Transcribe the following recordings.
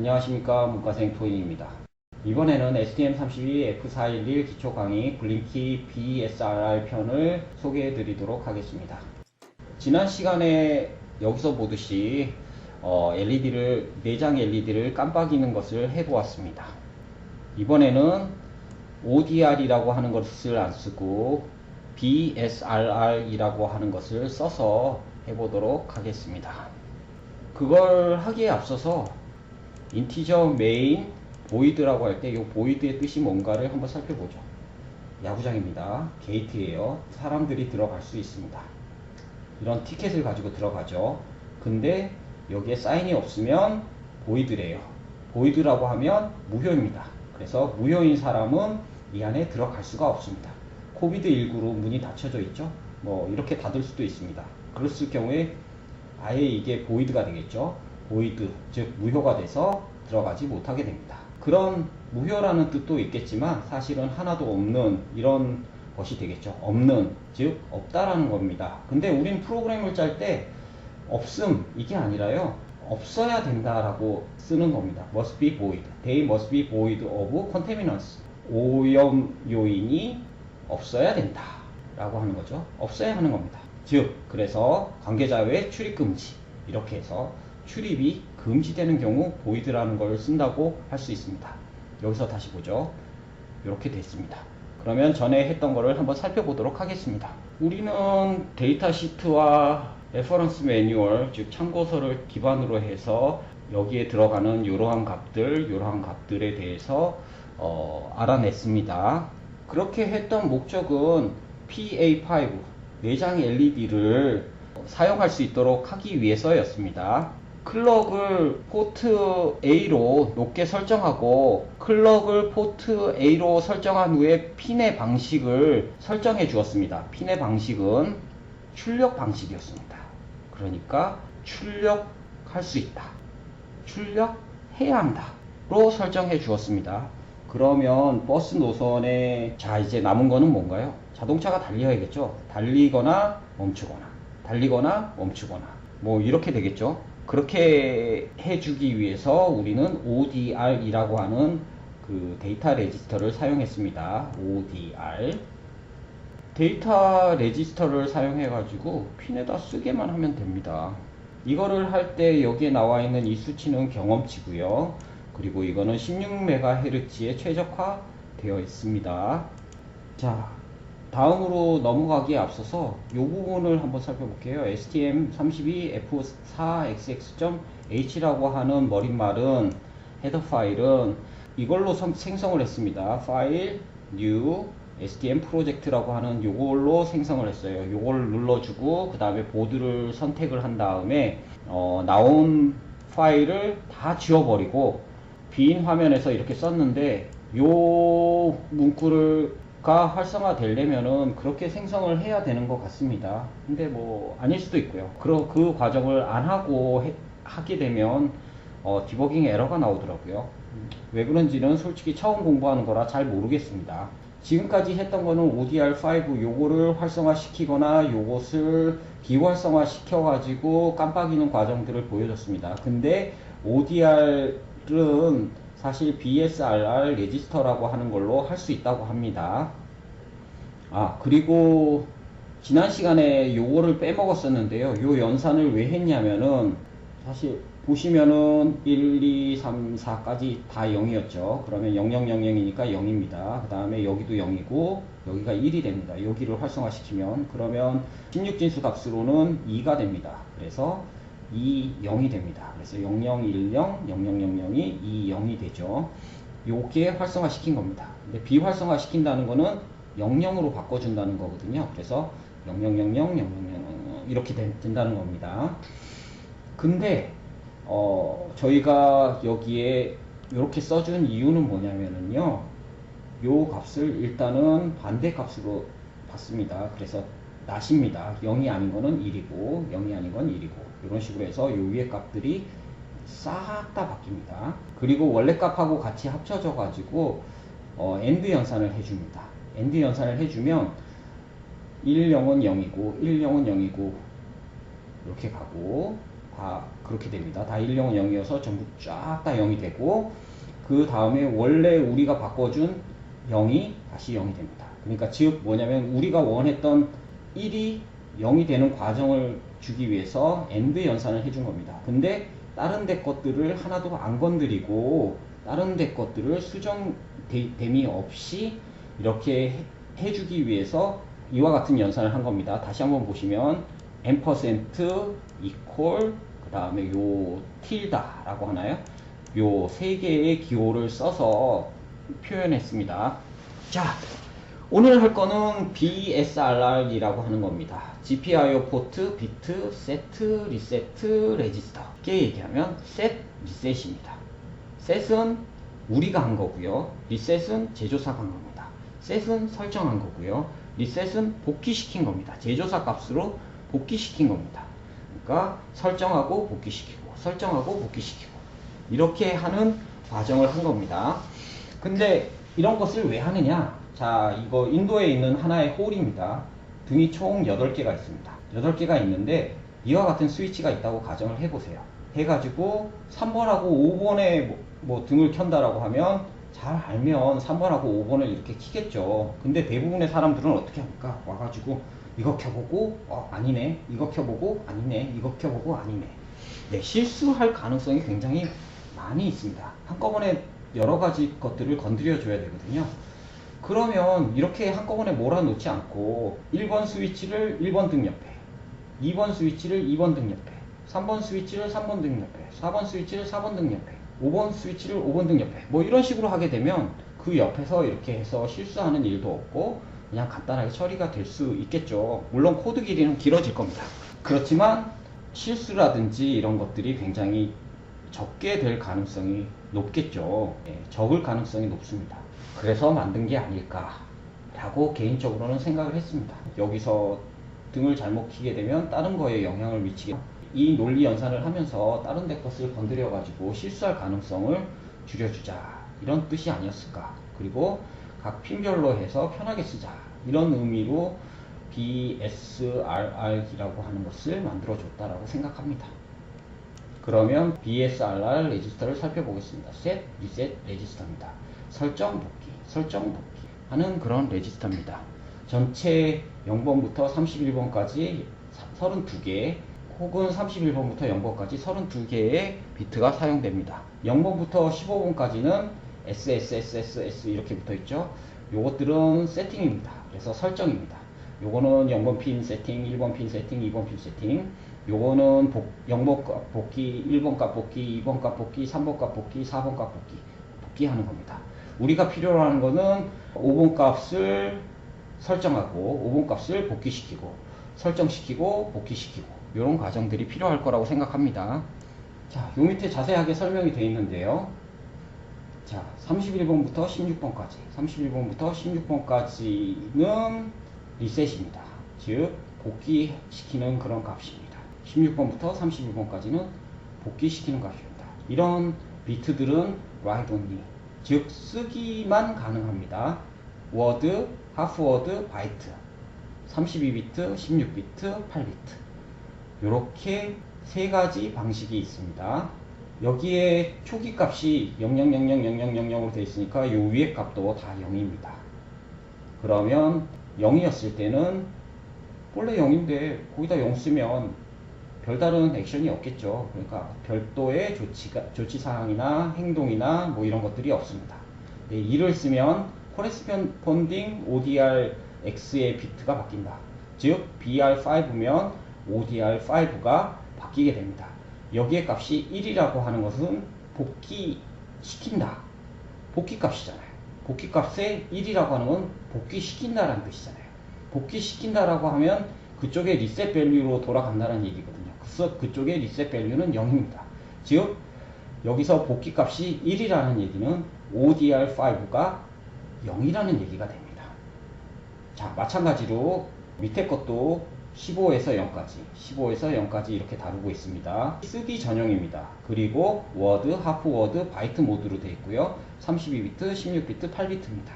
안녕하십니까, 문과생 토인입니다. 이번에는 STM32F411 기초 강의 블링키 BSRR 편을 소개해 드리도록 하겠습니다. 지난 시간에 여기서 보듯이 내장 LED를 깜빡이는 것을 해보았습니다. 이번에는 ODR이라고 하는 것을 안 쓰고 BSRR이라고 하는 것을 써서 해보도록 하겠습니다. 그걸 하기에 앞서서 인티저 메인 보이드라고 할 때 이 보이드의 뜻이 뭔가를 한번 살펴보죠. 야구장입니다. 게이트예요. 사람들이 들어갈 수 있습니다. 이런 티켓을 가지고 들어가죠. 근데 여기에 사인이 없으면 보이드래요. 보이드라고 하면 무효입니다. 그래서 무효인 사람은 이 안에 들어갈 수가 없습니다. 코비드19로 문이 닫혀져 있죠. 뭐 이렇게 닫을 수도 있습니다. 그랬을 경우에 아예 이게 보이드가 되겠죠. 보이드, 즉 무효가 돼서 들어가지 못하게 됩니다. 그런 무효라는 뜻도 있겠지만 사실은 하나도 없는 이런 것이 되겠죠. 없는, 즉 없다라는 겁니다. 근데 우린 프로그램을 짤 때 없음 이게 아니라요, 없어야 된다라고 쓰는 겁니다. must be void. They must be void of contaminants. 오염 요인이 없어야 된다 라고 하는 거죠. 없어야 하는 겁니다. 즉 그래서 관계자 외 출입 금지, 이렇게 해서 출입이 금지되는 경우 void라는 걸 쓴다고 할 수 있습니다. 여기서 다시 보죠. 이렇게 됐습니다. 그러면 전에 했던 거를 한번 살펴보도록 하겠습니다. 우리는 데이터 시트와 레퍼런스 매뉴얼, 즉 참고서를 기반으로 해서 여기에 들어가는 이러한 값들에 대해서 알아냈습니다. 그렇게 했던 목적은 PA5 내장 LED를 사용할 수 있도록 하기 위해서였습니다. 클럭을 포트 A로 높게 설정하고 클럭을 포트 A로 설정한 후에 핀의 방식을 설정해 주었습니다. 핀의 방식은 출력 방식이었습니다. 그러니까 출력할 수 있다, 출력해야 한다 로 설정해 주었습니다. 그러면 버스 노선에 이제 남은 거는 뭔가요? 자동차가 달려야겠죠. 달리거나 멈추거나 뭐 이렇게 되겠죠. 그렇게 해주기 위해서 우리는 ODR이라고 하는 그 데이터 레지스터를 사용했습니다. ODR 데이터 레지스터를 사용해 가지고 핀에다 쓰게만 하면 됩니다. 이거를 할 때 여기에 나와 있는 이 수치는 경험치고요. 그리고 이거는 16MHz에 최적화되어 있습니다. 자, 다음으로 넘어가기에 앞서서 이 부분을 한번 살펴볼게요. STM32F4XX.h라고 하는 머릿말은, 헤더 파일은 이걸로 생성을 했습니다. 파일, new, STM 프로젝트라고 하는 요걸로 생성을 했어요. 요걸 눌러주고 그 다음에 보드를 선택을 한 다음에 나온 파일을 다 지워버리고 빈 화면에서 이렇게 썼는데, 요 문구가 활성화 되려면은 그렇게 생성을 해야 되는 것 같습니다. 근데 뭐 아닐 수도 있고요. 그 과정을 안 하고 하게 되면 디버깅 에러가 나오더라고요. 왜 그런지는 솔직히 처음 공부하는 거라 잘 모르겠습니다. 지금까지 했던 거는 ODR5 요거를 활성화시키거나 요것을 비활성화 시켜가지고 깜빡이는 과정들을 보여줬습니다. 근데 ODR은 사실 BSRR 레지스터라고 하는 걸로 할 수 있다고 합니다. 그리고 지난 시간에 요거를 빼먹었었는데요. 요 연산을 왜 했냐면은, 사실 보시면은 1, 2, 3, 4까지 다 0이었죠. 그러면 0, 0, 0, 0이니까 0입니다. 그 다음에 여기도 0이고 여기가 1이 됩니다. 여기를 활성화시키면, 그러면 16진수 값으로는 2가 됩니다. 그래서 2, 0이 됩니다. 그래서 0, 0, 1, 0, 0, 0, 0, 0이 2, 0이 되죠. 요게 활성화시킨 겁니다. 근데 비활성화시킨다는 거는 0, 0으로 바꿔준다는 거거든요. 그래서 0, 0, 0, 0, 0, 0, 0, 0 이렇게 된다는 겁니다. 근데 저희가 여기에 이렇게 써준 이유는 뭐냐면은요, 요 값을 일단은 반대 값으로 받습니다. 그래서 낫입니다. 0이 아닌 거는 1이고 0이 아닌 건 1이고 이런 식으로 해서 요 위에 값들이 싹 다 바뀝니다. 그리고 원래 값하고 같이 합쳐져 가지고 AND 연산을 해줍니다. AND 연산을 해주면 1, 0은 0이고 1, 0은 0이고 이렇게 가고, 다 그렇게 됩니다. 다 1, 0은 0이어서 전부 쫙 다 0이 되고, 그 다음에 원래 우리가 바꿔준 0이 다시 0이 됩니다. 그러니까 즉 뭐냐면 우리가 원했던 1이 0이 되는 과정을 주기 위해서 AND 연산을 해준 겁니다. 근데 다른 데 것들을 하나도 안 건드리고 다른 데 것들을 수정됨이 없이 이렇게 해주기 위해서 이와 같은 연산을 한 겁니다. 다시 한번 보시면 %, equal, 그 다음에 요 틸다라고 하나요? 요 세 개의 기호를 써서 표현했습니다. 자, 오늘 할 거는 BSRR이라고 하는 겁니다. GPIO 포트, 비트, 세트, 리세트, 레지스터. 쉽게 얘기하면 셋, 리셋입니다. 셋은 우리가 한 거고요. 리셋은 제조사가 한 겁니다. 셋은 설정한 거고요. 리셋은 복귀시킨 겁니다. 제조사 값으로 복귀시킨 겁니다. 그러니까 설정하고 복귀시키고 설정하고 복귀시키고 이렇게 하는 과정을 한 겁니다. 근데 이런 것을 왜 하느냐? 자, 이거 인도에 있는 하나의 홀입니다. 등이 총 8개가 있습니다. 8개가 있는데 이와 같은 스위치가 있다고 가정을 해보세요. 해가지고 3번하고 5번에 뭐 등을 켠다라고 하면 잘 알면 3번하고 5번을 이렇게 키겠죠. 근데 대부분의 사람들은 어떻게 합니까? 와가지고 이거 켜보고 아니네, 이거 켜보고 아니네, 이거 켜보고 아니네. 네, 실수할 가능성이 굉장히 많이 있습니다. 한꺼번에 여러 가지 것들을 건드려 줘야 되거든요. 그러면 이렇게 한꺼번에 몰아놓지 않고 1번 스위치를 1번 등 옆에, 2번 스위치를 2번 등 옆에, 3번 스위치를 3번 등 옆에, 4번 스위치를 4번 등 옆에, 5번 스위치를 5번 등 옆에, 뭐 이런 식으로 하게 되면 그 옆에서 이렇게 해서 실수하는 일도 없고 그냥 간단하게 처리가 될 수 있겠죠. 물론 코드 길이는 길어질 겁니다. 그렇지만 실수라든지 이런 것들이 굉장히 적게 될 가능성이 높겠죠. 적을 가능성이 높습니다. 그래서 만든 게 아닐까 라고 개인적으로는 생각을 했습니다. 여기서 등을 잘못 키게 되면 다른 거에 영향을 미치게, 이 논리 연산을 하면서 다른 데 것을 건드려 가지고 실수할 가능성을 줄여주자, 이런 뜻이 아니었을까. 그리고 각 핀별로 해서 편하게 쓰자, 이런 의미로 BSRR이라고 하는 것을 만들어 줬다라고 생각합니다. 그러면 BSRR 레지스터를 살펴보겠습니다. 셋, 리셋 레지스터입니다. 설정, 복귀, 설정, 복귀 하는 그런 레지스터입니다. 전체 0번부터 31번까지 32개 혹은 31번부터 0번까지 32개의 비트가 사용됩니다. 0번부터 15번까지는 SSSSS 이렇게 붙어 있죠. 요것들은 세팅입니다. 그래서 설정입니다. 요거는 0번 핀 세팅, 1번 핀 세팅, 2번 핀 세팅. 요거는 0번 값 복귀, 1번 값 복귀, 2번 값 복귀, 3번 값 복귀, 4번 값 복귀, 복귀하는 겁니다. 우리가 필요로 하는 거는 5번 값을 설정하고 5번 값을 복귀시키고 설정시키고 복귀시키고 이런 과정들이 필요할 거라고 생각합니다. 자, 요 밑에 자세하게 설명이 되어 있는데요. 자, 31번부터 16번까지 31번부터 16번까지는 리셋입니다. 즉 복귀시키는 그런 값입니다. 16번부터 31번까지는 복귀시키는 값입니다. 이런 비트들은 write only, 즉 쓰기만 가능합니다. 워드, 하프워드, 바이트, 32비트, 16비트, 8비트 이렇게 세 가지 방식이 있습니다. 여기에 초기 값이 00000000으로 되어 있으니까 요 위에 값도 다 0입니다. 그러면 0이었을 때는 원래 0인데 거기다 0 쓰면 별다른 액션이 없겠죠. 그러니까 별도의 조치사항이나 행동이나 뭐 이런 것들이 없습니다. 네, 2를 쓰면 corresponding ODR-X의 비트가 바뀐다. 즉 BR5면 ODR5가 바뀌게 됩니다. 여기에 값이 1이라고 하는 것은 복귀시킨다, 복귀 값이잖아요. 복귀 값에 1이라고 하는 건 복귀시킨다라는 뜻이잖아요. 복귀시킨다라고 하면 그쪽에 리셋 밸류로 돌아간다는 얘기거든요. 그래서 그쪽에 리셋 밸류는 0입니다. 즉 여기서 복귀 값이 1이라는 얘기는 ODR5가 0이라는 얘기가 됩니다. 자, 마찬가지로 밑에 것도 15에서 0까지 15에서 0까지 이렇게 다루고 있습니다. 쓰기 전용입니다. 그리고 워드, 하프워드, 바이트 모드로 되어 있고요. 32비트, 16비트, 8비트입니다.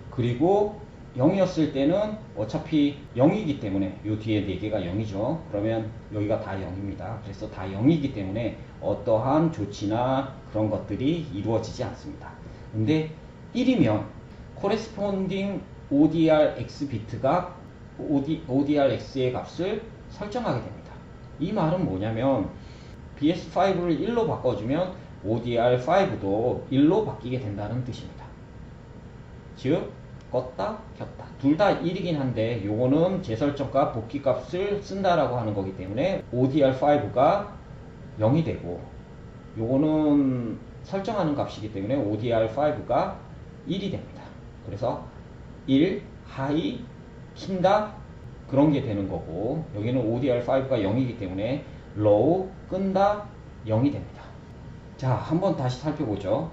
그리고 0이었을 때는 어차피 0이기 때문에 요 뒤에 4개가 0이죠. 그러면 여기가 다 0입니다. 그래서 다 0이기 때문에 어떠한 조치나 그런 것들이 이루어지지 않습니다. 근데 1이면 corresponding ODRX 비트가 ODRX의 값을 설정하게 됩니다. 이 말은 뭐냐면 BS5를 1로 바꿔주면 ODR5도 1로 바뀌게 된다는 뜻입니다. 즉 껐다 켰다 둘 다 1이긴 한데 요거는 재설정값 복귀값을 쓴다라고 하는 거기 때문에 ODR5가 0이 되고 요거는 설정하는 값이기 때문에 ODR5가 1이 됩니다. 그래서 1, 하이, 킨다 그런 게 되는 거고 여기는 ODR5가 0이기 때문에 low, 끈다 0이 됩니다. 자, 한번 다시 살펴보죠.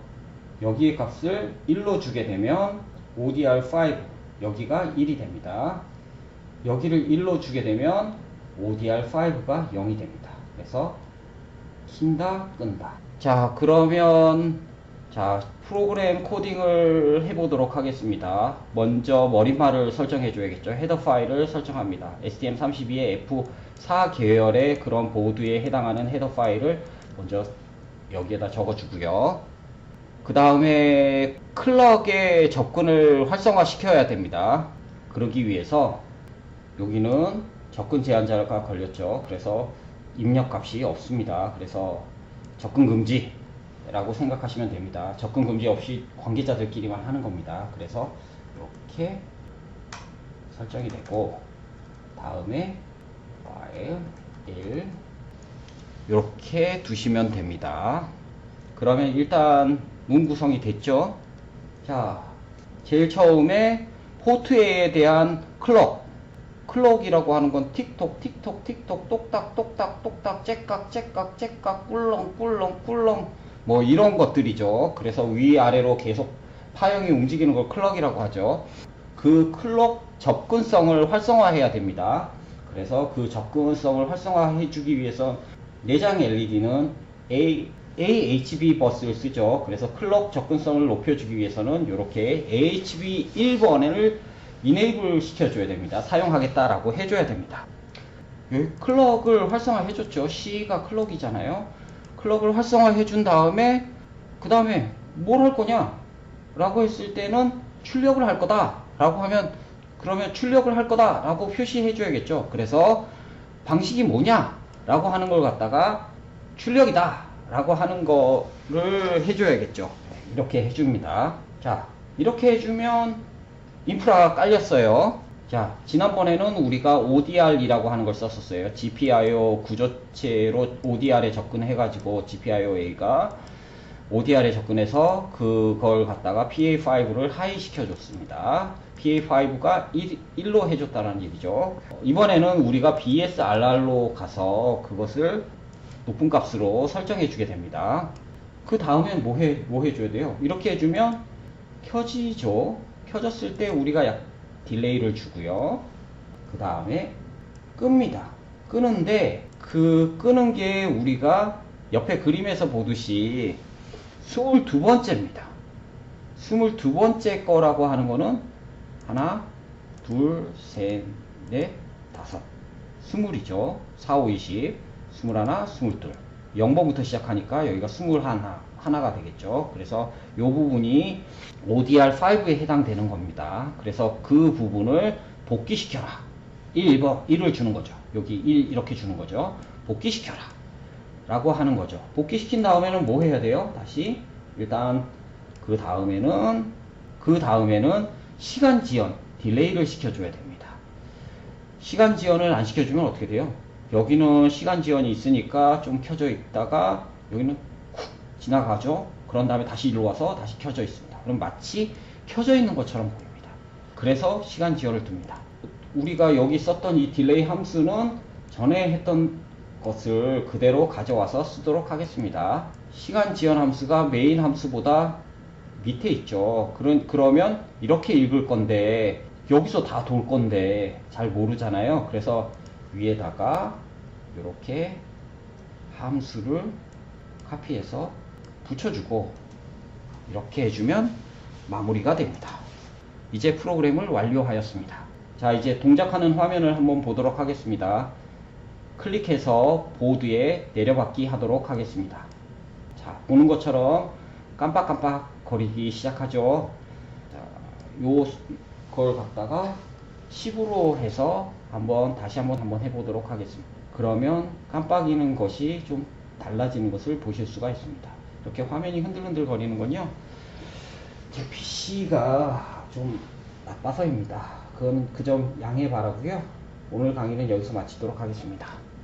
여기의 값을 1로 주게 되면 ODR5 여기가 1이 됩니다. 여기를 1로 주게 되면 ODR5가 0이 됩니다. 그래서 킨다 끈다. 자, 그러면 자 프로그램 코딩을 해보도록 하겠습니다. 먼저 머릿말을 설정해 줘야겠죠. 헤더 파일을 설정합니다. STM32의 F4 계열의 그런 보드에 해당하는 헤더 파일을 먼저 여기에다 적어 주고요. 그 다음에 클럭의 접근을 활성화 시켜야 됩니다. 그러기 위해서 여기는 접근 제한자가 걸렸죠. 그래서 입력 값이 없습니다. 그래서 접근 금지 라고 생각하시면 됩니다. 접근 금지 없이 관계자들끼리만 하는 겁니다. 그래서 이렇게 설정이 되고 다음에 파일 1 이렇게 두시면 됩니다. 그러면 일단 문 구성이 됐죠. 자, 제일 처음에 포트에 대한 클럭이라고 하는 건 틱톡 틱톡 틱톡 똑딱 똑딱 똑딱 째깍 째깍 째깍 꿀렁 꿀렁 꿀렁 뭐 이런 것들이죠. 그래서 위아래로 계속 파형이 움직이는 걸 클럭이라고 하죠. 그 클럭 접근성을 활성화해야 됩니다. 그래서 그 접근성을 활성화해 주기 위해서 내장 LED는 AHB 버스를 쓰죠. 그래서 클럭 접근성을 높여주기 위해서는 이렇게 AHB 1번을 이네이블 시켜줘야 됩니다. 사용하겠다라고 해줘야 됩니다. 여기 클럭을 활성화해 줬죠. C가 클럭이잖아요. 클럭을 활성화해 준 다음에 그 다음에 뭘 할 거냐 라고 했을 때는 출력을 할 거다 라고 하면 그러면 출력을 할 거다 라고 표시해 줘야겠죠. 그래서 방식이 뭐냐 라고 하는 걸 갖다가 출력이다 라고 하는 거를 해줘야겠죠. 이렇게 해줍니다. 자, 이렇게 해주면 인프라가 깔렸어요. 자, 지난번에는 우리가 ODR이라고 하는 걸 썼었어요. GPIO 구조체로 ODR에 접근해가지고 GPIOA가 ODR에 접근해서 그걸 갖다가 PA5를 하이 시켜줬습니다. PA5가 1로 해줬다는 얘기죠. 이번에는 우리가 BSRR로 가서 그것을 높은 값으로 설정해 주게 됩니다. 그 다음엔 뭐 해줘야 돼요? 이렇게 해주면 켜지죠. 켜졌을 때 우리가 딜레이를 주고요. 그 다음에 끕니다. 끄는데 그 끄는 게 우리가 옆에 그림에서 보듯이 22번째입니다. 22번째 거라고 하는 거는 하나, 둘, 셋, 넷, 다섯, 20이죠. 4, 5, 20, 21, 22. 0번부터 시작하니까 여기가 21가 되겠죠. 그래서 이 부분이 ODR5에 해당되는 겁니다. 그래서 그 부분을 복귀시켜라. 1을 주는 거죠. 여기 1 이렇게 주는 거죠. 복귀시켜라. 라고 하는 거죠. 복귀시킨 다음에는 뭐 해야 돼요? 다시 일단 그 다음에는 시간 지연, 딜레이를 시켜줘야 됩니다. 시간 지연을 안 시켜주면 어떻게 돼요? 여기는 시간 지연이 있으니까 좀 켜져 있다가 여기는 쿡 지나가죠. 그런 다음에 다시 일로 와서 다시 켜져 있습니다. 그럼 마치 켜져 있는 것처럼 보입니다. 그래서 시간 지연을 둡니다. 우리가 여기 썼던 이 딜레이 함수는 전에 했던 것을 그대로 가져와서 쓰도록 하겠습니다. 시간 지연 함수가 메인 함수보다 밑에 있죠. 그러면 이렇게 읽을 건데 여기서 다 돌 건데 잘 모르잖아요. 그래서 위에다가 이렇게 함수를 카피해서 붙여주고 이렇게 해주면 마무리가 됩니다. 이제 프로그램을 완료하였습니다. 자, 이제 동작하는 화면을 한번 보도록 하겠습니다. 클릭해서 보드에 내려받기 하도록 하겠습니다. 자, 보는 것처럼 깜빡깜빡 거리기 시작하죠. 자, 요걸 갖다가 10으로 해서 다시 한번 해보도록 하겠습니다. 그러면 깜빡이는 것이 좀 달라지는 것을 보실 수가 있습니다. 이렇게 화면이 흔들흔들 거리는 건요, 제 PC가 좀 나빠서입니다. 그건 그 점 양해 바라고요. 오늘 강의는 여기서 마치도록 하겠습니다.